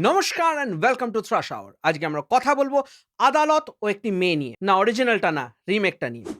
নমস্কার and welcome to thrash hour. আজকে আমরা কথা বলবো আদালত ও একটি মেয়ে নিয়ে, না অরিজিনালটা না, রিমেকটা নিয়ে।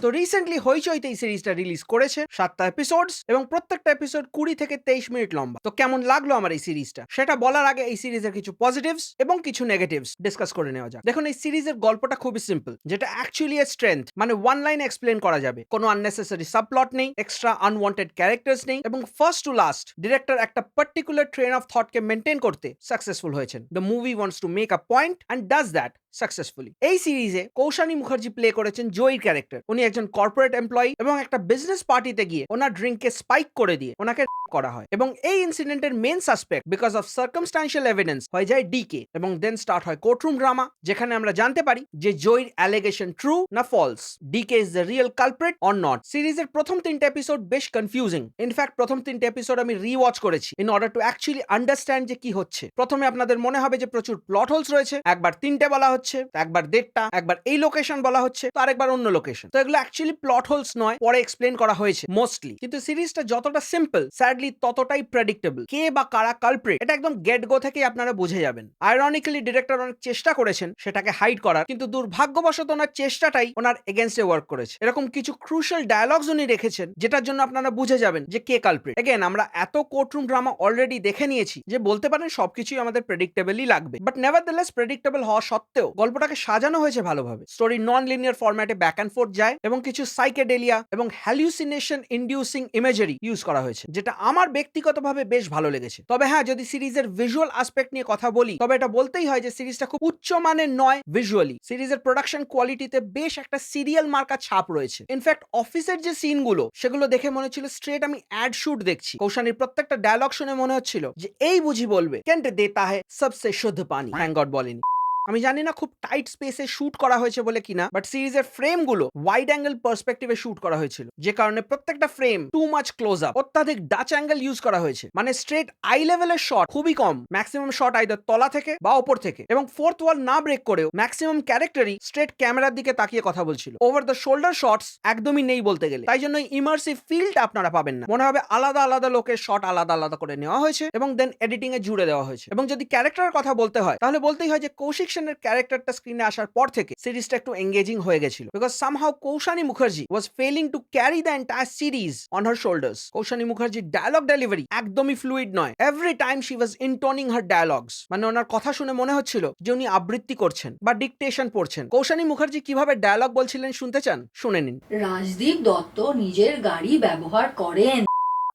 তো রিসেন্টলি হইচইতে এই সিরিজটা রিলিজ করেছে 7টা এপিসোডস এবং প্রত্যেকটা এপিসোড 20 থেকে 23 মিনিট লম্বা। তো কেমন লাগলো আমার এই সিরিজটা সেটা বলার আগে এই সিরিজের কিছু পজিটিভস এবং কিছু নেগেটিভস ডিসকাস করে নেওয়া যাক। দেখুন, এই সিরিজের গল্পটা খুবই সিম্পল, যেটা অ্যাকচুয়ালি এর স্ট্রেংথ, মানে ওয়ান লাইনে এক্সপ্লেন করা যাবে। কোনো আননেসেসারি সাবপ্লট নেই, এক্সট্রা আনওয়ান্টেড ক্যারেক্টার্স নেই, এবং ফার্স্ট টু লাস্ট ডিরেক্টর একটা পার্টিকুলার ট্রেন অফ থটকে মেনটেন করতে সাকসেসফুল হয়েছেন। The movie wants to make a point and does that successfully. এই সিরিজে কৌশানী মুখার্জি প্লে করেছেন জয়ীর ক্যারেক্টার। উনি একজন কর্পোরেট এমপ্লয়ি এবং একটা বিজনেস পার্টিতে গিয়ে ওনার ড্রিঙ্ককে স্পাইক করে দিয়ে ওনাকে করা হয়, এবং এই ইনসিডেন্টের main suspect because of circumstantial evidence হয়ে যায় ডিকে, এবং দেন স্টার্ট হয় কোর্টরুম ড্রামা, যেখানে আমরা জানতে পারি যে জয়ীর অ্যালিগেশন ট্রু না false, DK is the real culprit or not. সিরিজের প্রথম 3টে এপিসোড বেশ কনফিউজিং। ইনফ্যাক্ট প্রথম 3টে এপিসোড আমি রিওয়াচ করেছি in order to actually understand যে কি হচ্ছে। প্রথমে আপনাদের মনে হবে যে প্রচুর প্লট হোলস রয়েছে, একবার 3টে বলা হচ্ছে, একবার 1.5টা, একবার এই লোকেশন বলা হচ্ছে, তো আরেকবার অন্য লোকেশন। তো এগুলো অ্যাকচুয়ালি প্লট হোলস নয়, পরে এক্সপ্লেন করা হয়েছে মোস্টলি। কিন্তু সিরিজটা যতটা সিম্পল, স্যাডলি ততটাই প্রেডিক্টেবল। কে বা কারা কালপ্রিট এটা একদম গেট গো থেকেই আপনারা বুঝে যাবেন। আইরনিক্যালি ডিরেক্টর অনেক চেষ্টা করেছেন সেটাকে হাইড করার, কিন্তু দুর্ভাগ্যবশত ওনার চেষ্টাটাই ওনার এগেইনস্টে ওয়ার্ক করেছে। এরকম কিছু ক্রুশাল ডায়ালগস উনি রেখেছেন যেটার জন্য আপনারা বুঝে যাবেন যে কে কালপ্রিট। এগেন, আমরা এত কোর্টরুম ড্রামা অলরেডি দেখে নিয়েছি যে বলতে পারেন সবকিছুই আমাদের প্রেডিক্টেবলই লাগবে। বাট নেভারদেলেস প্রেডিক্টেবল হওয়া সত্ত্বেও গল্পটাকে সাজানো হয়েছে ভালোভাবে। স্টোরি নন লিনিয়ার ফরম্যাটে ব্যাক অ্যান্ড ফোর্থ যায় এবং কিছু সাইকেডেলিয়া এবং হ্যালুসিনেশন ইনডিউসিং ইমেজারি ইউজ করা হয়েছে, যেটা আমার ব্যক্তিগতভাবে বেশ ভালো লেগেছে। তবে হ্যাঁ, যদি সিরিজের ভিজুয়াল আসপেক্ট নিয়ে কথা বলি তবে এটা বলতেই হয় যে সিরিজটা খুব উচ্চমানের নয় ভিজুয়ালি। সিরিজের প্রোডাকশন কোয়ালিটিতে বেশ একটা সিরিয়াল মার্কা ছাপ রয়েছে। ইনফ্যাক্ট অফিসের যে সিনগুলো সেগুলো দেখে মনে হচ্ছিল স্ট্রেট আমি অ্যাড শুট দেখছি। কৌশানীর প্রত্যেকটা ডায়লগ শুনে মনে হচ্ছিল যে এই বুঝি বলবে কেন্ট দেতা হ্যায় সবসে শুদ্ধ পানি, থ্যাঙ্ক গড বলেনি। আমি জানি না খুব টাইট স্পেসে শুট করা হয়েছে বলে কিনা, বাট সিরিজের ফ্রেমগুলো ওয়াইড অ্যাঙ্গেল পার্সপেক্টিভে শুট করা হয়েছিল, যে কারণে প্রত্যেকটা frame too much close up, অত্যাধিক ডাচ অ্যাঙ্গেল ইউজ করা হয়েছে। মানে স্ট্রেট আই লেভেলের শট খুবই কম, ম্যাক্সিমাম শট আইদার তলা থেকে বা ওপর থেকে, এবং ফোর্থ ওয়াল না ব্রেক করেও ম্যাক্সিমাম ক্যারেক্টারই স্ট্রেট ক্যামেরার দিকে তাকিয়ে কথা বলছিল। ওভার দ্য শোল্ডার শটস একদমই নেই বলতে গেলে, তাই জন্য ইমার্সিভ ফিলটা আপনারা পাবেন না। মনে হবে আলাদা আলাদা লোকের শট আলাদা আলাদা করে নেওয়া হয়েছে এবং দেন এডিটিং এ জুড়ে দেওয়া হয়েছে। এবং যদি ক্যারেক্টারের কথা বলতে হয় তাহলে বলতেই হয় যে কৌশিক সেনের ক্যারেক্টারটা স্ক্রিনে আসার পর থেকে সিরিজটা একটু এঙ্গেজিং হয়ে গেছিল, because somehow Koushani Mukherjee was failing to carry the entire series on her shoulders. Koushani মুখার্জির ডায়লগ ডেলিভারি একদমই ফ্লুইড নয়। Every time she was intoning her dialogues, মানে ওনার কথা শুনে মনে হচ্ছিল যে উনি আবৃত্তি করছেন বা ডিকটেশন পড়ছেন। কৌশানী মুখার্জি কিভাবে ডায়লগ বলছিলেন শুনতে চান? শুনে নিন। রাজদীপ দত্ত নিজের গাড়ি ব্যবহার করেন।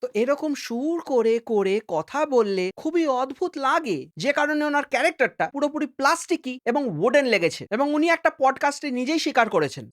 তো এরকম সুর করে করে কথা বললে খুবই অদ্ভুত লাগে, যে কারণে ওনার ক্যারেক্টারটা পুরোপুরি প্লাস্টিকই এবং উডেন লেগেছে, এবং উনি একটা পডকাস্টে নিজেই স্বীকার করেছেন।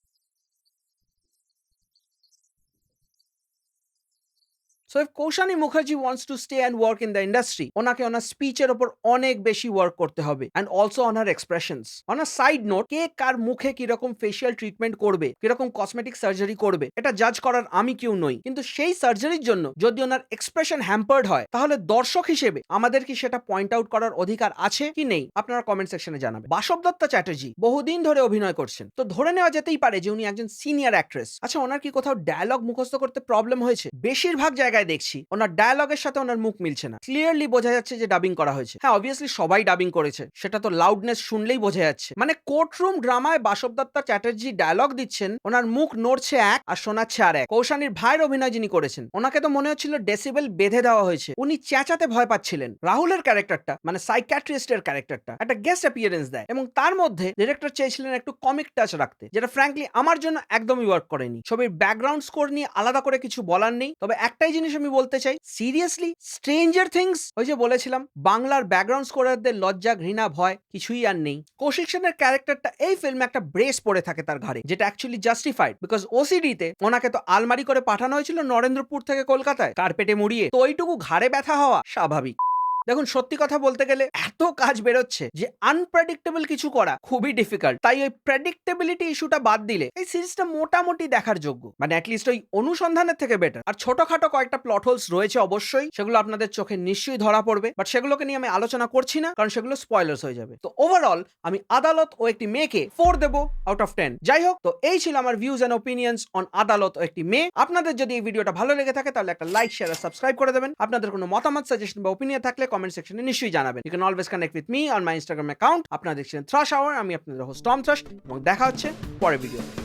So if Koshani Mukherjee wants to stay and work in the industry, ওনাকে ওনার স্পিচের ওপর অনেক বেশি ওয়ার্ক করতে হবে, and also on her expressions. On a side note, কে কার মুখে কিরকম ফেশিয়াল ট্রিটমেন্ট করবে, কিরকম কসমেটিক সার্জারি করবে, এটা জাজ করার আমি কেউ নই, কিন্তু সেই সার্জারির জন্য যদি ওনার এক্সপ্রেশন হ্যাম্পার্ড হয় তাহলে দর্শক হিসেবে আমাদের কি সেটা পয়েন্ট আউট করার অধিকার আছে কি নেই, আপনারা কমেন্ট সেকশনে জানাবেন। বাসব দত্ত চ্যাটার্জি বহুদিন ধরে অভিনয় করছেন, তো ধরে নেওয়া যেতেই পারে যে উনি একজন সিনিয়র অ্যাক্ট্রেস। আচ্ছা, ওনার কি কোথাও ডায়লগ মুখস্থ করতে প্রবলেম হয়েছে? বেশিরভাগ জায়গায় দেখছি ওনার ডায়লগের সাথে ওনার মুখ মিলছে না। ক্লিয়ারলি বোঝা যাচ্ছে যে ডাবিং করা হয়েছে। হ্যাঁ, অবভিয়াসলি সবাই ডাবিং করেছে, সেটা তো লাউডনেস শুনলেই বোঝা যাচ্ছে। মানে কোর্টরুম ড্রামায় বাসব দত্ত চ্যাটার্জি ডায়লগ দিচ্ছেন, ওনার মুখ নড়ছে এক আর শোনাচ্ছে আর এক। কৌশানীর ভাইয়ের অভিনয় যিনি করেছেন, ওনাকে তো মনে হচ্ছিল ডেসিবেল বেঁধে দেওয়া হয়েছে, উনি চেঁচাতে ভয় পাচ্ছিলেন। রাহুলের ক্যারেক্টারটা, মানে সাইকিয়াট্রিস্টের ক্যারেক্টারটা, একটা গেস্ট অ্যাপিয়ারেন্স দেয়, এবং তার মধ্যে ডিরেক্টর চেয়েছিলেন একটু কমিক টাচ রাখতে, যেটা ফ্র্যাঙ্কলি আমার জন্য একদমই ওয়ার্ক করেনি। ছবির ব্যাকগ্রাউন্ড স্কোর নিয়ে আলাদা করে কিছু বলার নেই, তবে একটাই জিনিস আমি বলতে চাই, সিরিয়াসলি স্ট্রেঞ্জার থিংস, ওই যে বলেছিলাম বাংলার ব্যাকগ্রাউন্ড স্কোরারদের লজ্জা ঘৃণা ভয় কিছুই আর নেই। কৌশিক সেনের ক্যারেক্টারটা এই ফিল্মে একটা ব্রেস পড়ে থাকে তার ঘাড়ে, যেটা অ্যাকচুয়ালি জাস্টিফাইড, বিকজ ওসিডি তে ওনাকে তো আলমারি করে পাঠানো হয়েছিল নরেন্দ্রপুর থেকে কলকাতায় কার্পেটে মুড়িয়ে, তো ওইটুকু ঘাড়ে ব্যথা হওয়া স্বাভাবিক। দেখুন, সত্যি কথা বলতে গেলে এত কাজ বেরোচ্ছে যে আনপ্রেডিক্টেবল কিছু করা খুবই ডিফিকাল্ট। তাই ওই প্রেডিক্টেবিলিটি ইস্যুটা বাদ দিলে এই সিরিজটা মোটামুটি দেখার যোগ্য, মানে অ্যাটলিস্ট ওই অনুসন্ধানের থেকে বেটার। আর ছোটখাটো কয়েকটা প্লট হোলস রয়েছে অবশ্যই, সেগুলো আপনাদের চোখে নিশ্চয়ই ধরা পড়বে, বাট সেগুলোকে নিয়ে আমি আলোচনা করছি না, কারণ সেগুলো স্পয়লার্স হয়ে যাবে। তো ওভারঅল আমি আদালত ও একটি মেয়েকে 4 দেবো আউট অফ 10। যাই হোক, তো এই ছিল আমার ভিউজ এন্ড ওপিনিয়ন্স অন আদালত ও একটি মেয়ে। আপনাদের যদি এই ভিডিওটা ভালো লেগে থাকে তাহলে একটা লাইক, শেয়ার আর সাবস্ক্রাইব করে দেবেন। আপনাদের কোনো মতামত, সাজেশন বা ওপিনিয়ন থাকলে কমেন্ট সেকশনে নিশ্চয়ই জানাবেন। You can always connect with me on my Instagram account. আপনারা দেখছেন থ্রাশ আওয়ার, আমি আপনাদের হোস্ট টম থ্রাশ, এবং দেখা হচ্ছে পরের ভিডিও।